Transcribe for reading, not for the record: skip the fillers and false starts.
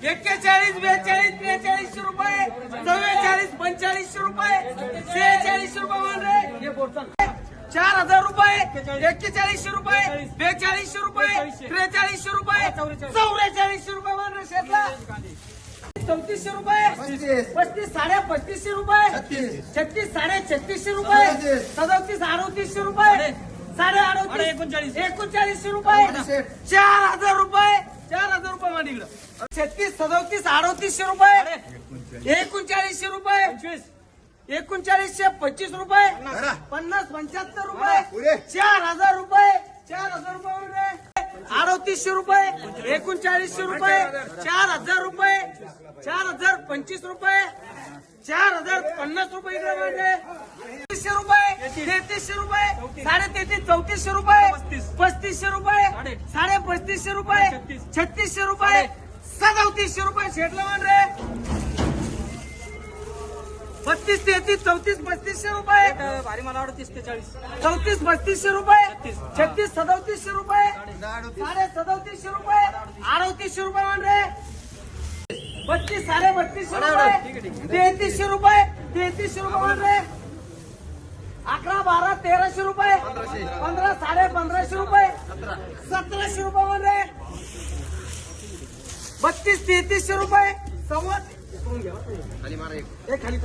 41, 42, 43 रुपये, 44, 45 रुपये, 46 रुपये मान रे 4000 रुपये, 41 रुपये, 42 रुपये, 43 रुपये, 44 रुपये मान रे शेतला 3400 रुपये, 35 35.5 रुपये, 36 36.5 रुपये, 37 38 रुपये, 38 39 रुपये, 4000 रुपये, 4000 रुपये मान इकडं 36 37 38 रुपये, 39 रुपये, 39 25 रुपये, 50 75 रुपये, 4000 रुपये, 4000 रुपये 38 रुपये, 39 रुपये, 4000 रुपये, 4025 रुपये, 4050 रुपये इकडे म्हणजे 3300 रुपये, 3300 रुपये, 33.5 3400 रुपये, 3500 रुपये, 35.5 रुपये, 3600 रुपये, 3700 रुपये शेटला मान रे 32 33 34 3500 रुपये, भारी मला वाटतं 30 ते 40 34 3500 रुपये, 36 3700 रुपये, 3750 रुपये, 3800 रुपये मान रे 32 3250 रुपये, 3300 रुपये, 3300 रुपये मान रे 11 12 1300 रुपये, 15 1550 रुपये, 1700 रुपये मान रे 32 3300 रुपये, 1 खाली